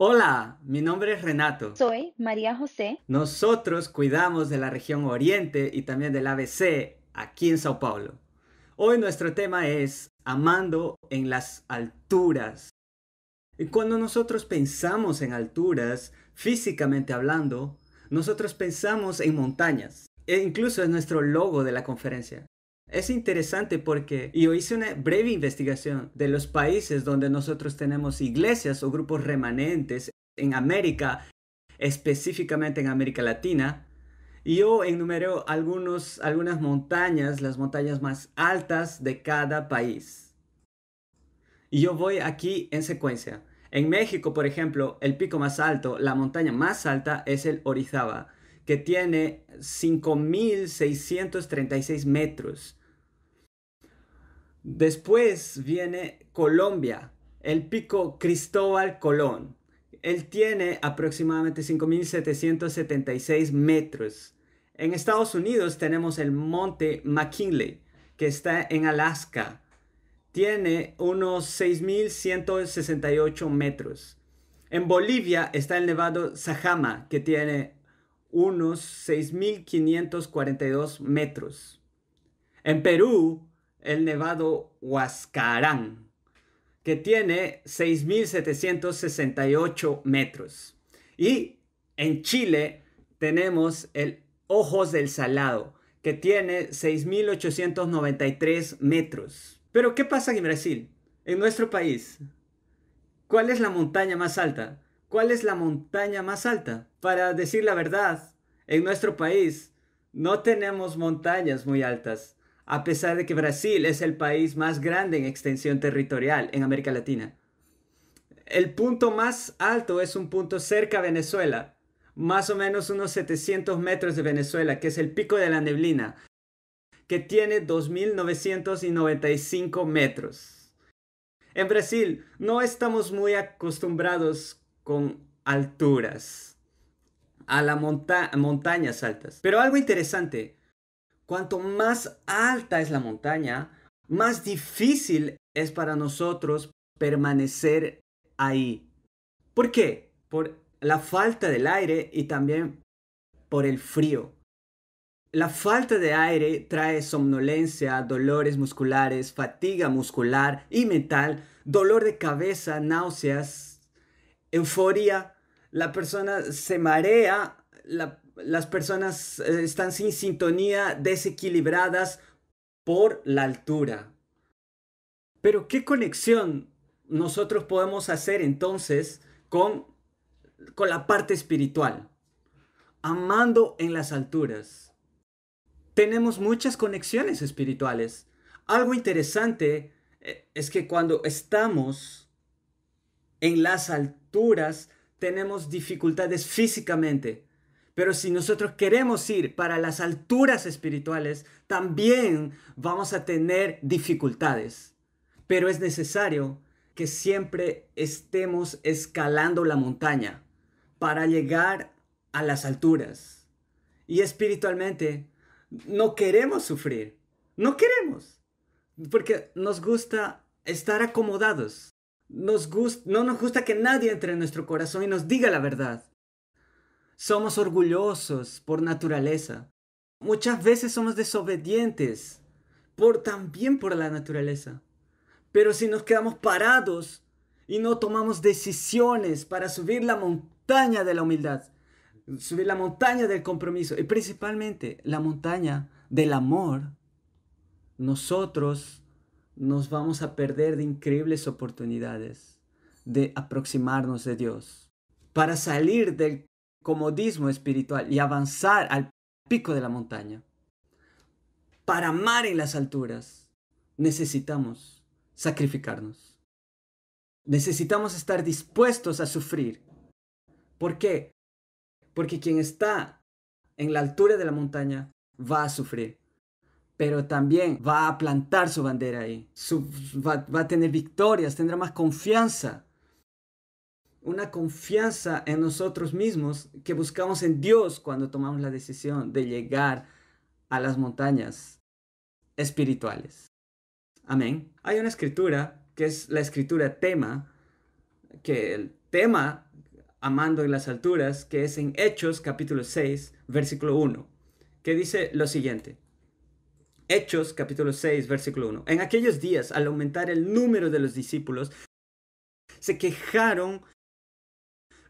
Hola, mi nombre es Renato. Soy María José. Nosotros cuidamos de la región Oriente y también del ABC aquí en Sao Paulo. Hoy nuestro tema es amando en las alturas. Y cuando nosotros pensamos en alturas, físicamente hablando, nosotros pensamos en montañas. E incluso es nuestro logo de la conferencia. Es interesante porque yo hice una breve investigación de los países donde nosotros tenemos iglesias o grupos remanentes en América, específicamente en América Latina. Y yo enumeré algunas montañas, las montañas más altas de cada país. Y yo voy aquí en secuencia. En México, por ejemplo, el pico más alto, la montaña más alta es el Orizaba, que tiene 5.636 metros. Después viene Colombia, el pico Cristóbal Colón. Él tiene aproximadamente 5.776 metros. En Estados Unidos tenemos el monte McKinley, que está en Alaska. Tiene unos 6.168 metros. En Bolivia está el Nevado Sajama, que tiene unos 6.542 metros. En Perú, el Nevado Huascarán, que tiene 6.768 metros. Y en Chile tenemos el Ojos del Salado, que tiene 6.893 metros. Pero ¿qué pasa en Brasil? En nuestro país, ¿cuál es la montaña más alta? ¿Cuál es la montaña más alta? Para decir la verdad, en nuestro país no tenemos montañas muy altas, a pesar de que Brasil es el país más grande en extensión territorial en América Latina. El punto más alto es un punto cerca a Venezuela, más o menos unos 700 metros de Venezuela, que es el Pico de la Neblina, que tiene 2.995 metros. En Brasil no estamos muy acostumbrados con alturas, a las montañas altas. Pero algo interesante, cuanto más alta es la montaña, más difícil es para nosotros permanecer ahí. ¿Por qué? Por la falta del aire y también por el frío. La falta de aire trae somnolencia, dolores musculares, fatiga muscular y mental, dolor de cabeza, náuseas, euforia. La persona se marea, las personas están sin sintonía, desequilibradas por la altura. Pero ¿qué conexión nosotros podemos hacer entonces con la parte espiritual? Amando en las alturas. Tenemos muchas conexiones espirituales. Algo interesante es que cuando estamos en las alturas tenemos dificultades físicamente. Pero si nosotros queremos ir para las alturas espirituales, también vamos a tener dificultades. Pero es necesario que siempre estemos escalando la montaña para llegar a las alturas. Y espiritualmente no queremos sufrir. No queremos. Porque nos gusta estar acomodados. No nos gusta que nadie entre en nuestro corazón y nos diga la verdad. Somos orgullosos por naturaleza. Muchas veces somos desobedientes también por la naturaleza. Pero si nos quedamos parados y no tomamos decisiones para subir la montaña de la humildad, subir la montaña del compromiso y principalmente la montaña del amor, nosotros nos vamos a perder de increíbles oportunidades de aproximarnos de Dios. Para salir del comodismo espiritual y avanzar al pico de la montaña. Para amar en las alturas, necesitamos sacrificarnos. Necesitamos estar dispuestos a sufrir. ¿Por qué? Porque quien está en la altura de la montaña va a sufrir, pero también va a plantar su bandera ahí. Va a tener victorias, tendrá más confianza. Una confianza en nosotros mismos que buscamos en Dios cuando tomamos la decisión de llegar a las montañas espirituales. Amén. Hay una escritura que es la escritura tema, que el tema amando en las alturas, que es en Hechos capítulo 6, versículo 1, que dice lo siguiente. Hechos capítulo 6, versículo 1. En aquellos días, al aumentar el número de los discípulos, se quejaron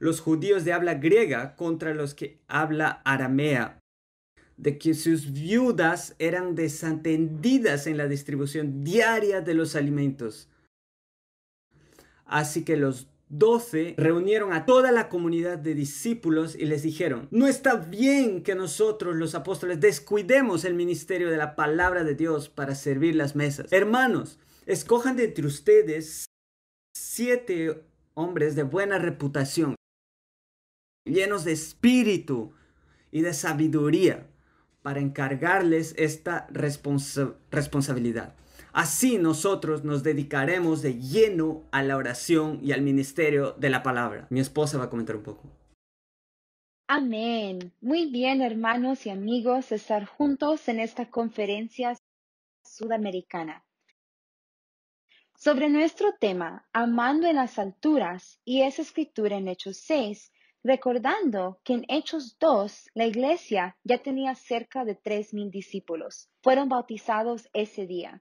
los judíos de habla griega contra los que habla aramea, de que sus viudas eran desatendidas en la distribución diaria de los alimentos. Así que los 12 reunieron a toda la comunidad de discípulos y les dijeron: no está bien que nosotros los apóstoles descuidemos el ministerio de la palabra de Dios para servir las mesas. Hermanos, escojan de entre ustedes 7 hombres de buena reputación, llenos de espíritu y de sabiduría, para encargarles esta responsabilidad. Así nosotros nos dedicaremos de lleno a la oración y al ministerio de la palabra. Mi esposa va a comentar un poco. Amén. Muy bien, hermanos y amigos, estar juntos en esta conferencia sudamericana. Sobre nuestro tema, amando en las alturas, y esa escritura en Hechos 6, recordando que en Hechos 2 la iglesia ya tenía cerca de 3,000 discípulos. Fueron bautizados ese día.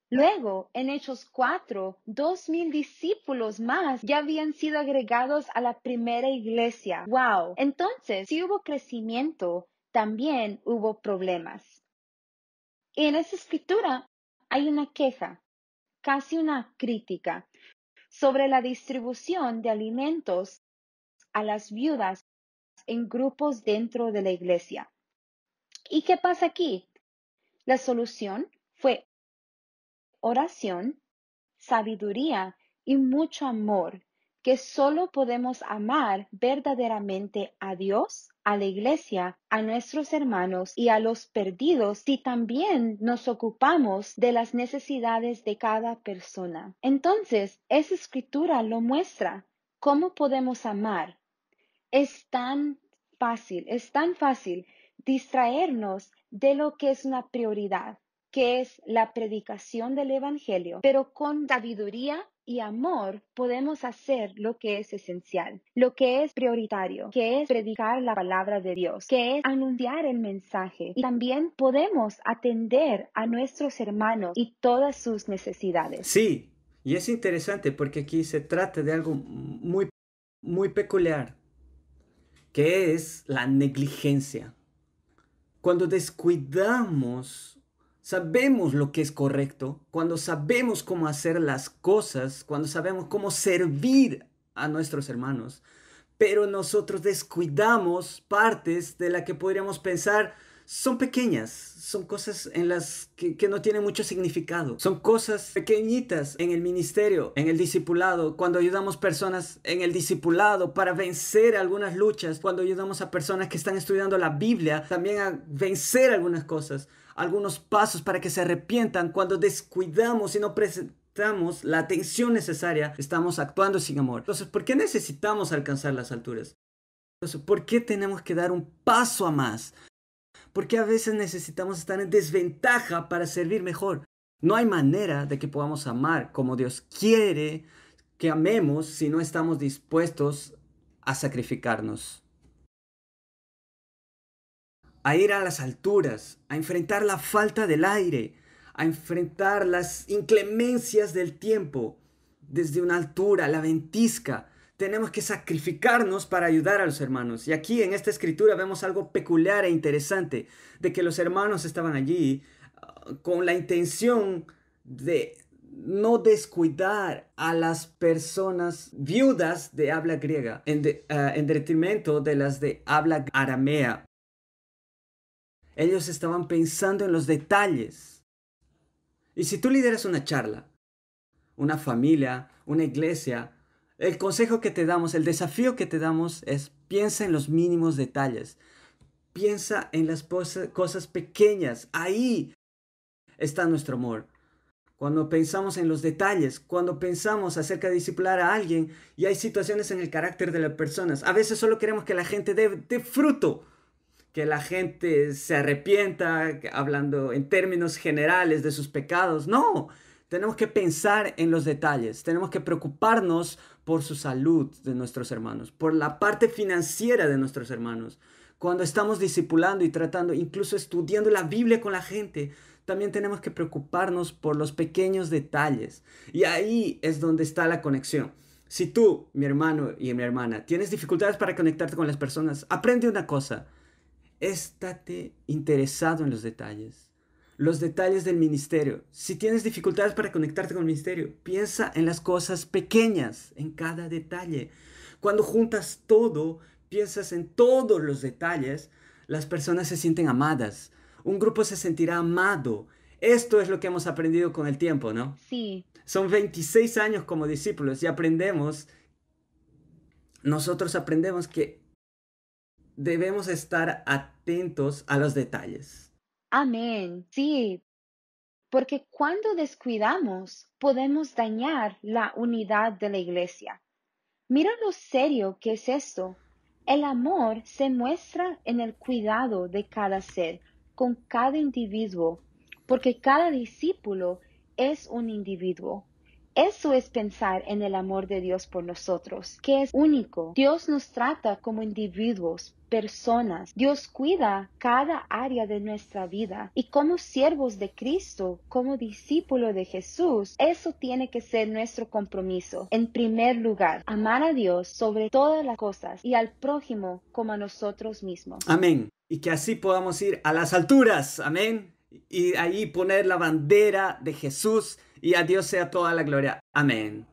Luego, en Hechos 4, 2,000 discípulos más ya habían sido agregados a la primera iglesia. ¡Wow! Entonces, si hubo crecimiento, también hubo problemas. Y en esa escritura hay una queja, casi una crítica, sobre la distribución de alimentos a las viudas en grupos dentro de la iglesia. ¿Y qué pasa aquí? La solución fue oración, sabiduría y mucho amor, que solo podemos amar verdaderamente a Dios, a la iglesia, a nuestros hermanos y a los perdidos si también nos ocupamos de las necesidades de cada persona. Entonces, esa escritura lo muestra. ¿Cómo podemos amar? Es tan fácil distraernos de lo que es una prioridad, que es la predicación del Evangelio, pero con sabiduría y amor podemos hacer lo que es esencial, lo que es prioritario, que es predicar la palabra de Dios, que es anunciar el mensaje. Y también podemos atender a nuestros hermanos y todas sus necesidades. Sí, y es interesante porque aquí se trata de algo muy peculiar, que es la negligencia. Cuando descuidamos, sabemos lo que es correcto, cuando sabemos cómo hacer las cosas, cuando sabemos cómo servir a nuestros hermanos, pero nosotros descuidamos partes de las que podríamos pensar son pequeñas, son cosas en las que no tienen mucho significado, son cosas pequeñitas en el ministerio, en el discipulado, cuando ayudamos personas en el discipulado para vencer algunas luchas, cuando ayudamos a personas que están estudiando la Biblia también a vencer algunas cosas, algunos pasos para que se arrepientan. Cuando descuidamos y no prestamos la atención necesaria, estamos actuando sin amor. Entonces, ¿por qué necesitamos alcanzar las alturas? Entonces, ¿por qué tenemos que dar un paso a más? Porque a veces necesitamos estar en desventaja para servir mejor. No hay manera de que podamos amar como Dios quiere que amemos si no estamos dispuestos a sacrificarnos, a ir a las alturas, a enfrentar la falta del aire, a enfrentar las inclemencias del tiempo desde una altura, la ventisca. Tenemos que sacrificarnos para ayudar a los hermanos. Y aquí en esta escritura vemos algo peculiar e interesante, de que los hermanos estaban allí con la intención de no descuidar a las personas viudas de habla griega en detrimento de las de habla aramea. Ellos estaban pensando en los detalles. Y si tú lideras una charla, una familia, una iglesia, el consejo que te damos, el desafío que te damos es: piensa en los mínimos detalles. Piensa en las cosas pequeñas. Ahí está nuestro amor. Cuando pensamos en los detalles, cuando pensamos acerca de discipular a alguien y hay situaciones en el carácter de las personas, a veces solo queremos que la gente dé fruto, que la gente se arrepienta, hablando en términos generales de sus pecados. No, tenemos que pensar en los detalles, tenemos que preocuparnos por su salud de nuestros hermanos, por la parte financiera de nuestros hermanos. Cuando estamos discipulando y tratando, incluso estudiando la Biblia con la gente, también tenemos que preocuparnos por los pequeños detalles. Y ahí es donde está la conexión. Si tú, mi hermano y mi hermana, tienes dificultades para conectarte con las personas, aprende una cosa. Estate interesado en los detalles del ministerio. Si tienes dificultades para conectarte con el ministerio, piensa en las cosas pequeñas, en cada detalle. Cuando juntas todo, piensas en todos los detalles, las personas se sienten amadas. Un grupo se sentirá amado. Esto es lo que hemos aprendido con el tiempo, ¿no? Sí, Son 26 años como discípulos y nosotros aprendemos que debemos estar atentos a los detalles. amén. Sí, porque cuando descuidamos, podemos dañar la unidad de la iglesia. Mira lo serio que es esto. El amor se muestra en el cuidado de cada ser, con cada individuo, porque cada discípulo es un individuo. Eso es pensar en el amor de Dios por nosotros, que es único. Dios nos trata como individuos, personas. Dios cuida cada área de nuestra vida. Y como siervos de Cristo, como discípulo de Jesús, eso tiene que ser nuestro compromiso. En primer lugar, amar a Dios sobre todas las cosas y al prójimo como a nosotros mismos. Amén. Y que así podamos ir a las alturas. Amén. Y ahí poner la bandera de Jesús y a Dios sea toda la gloria. Amén.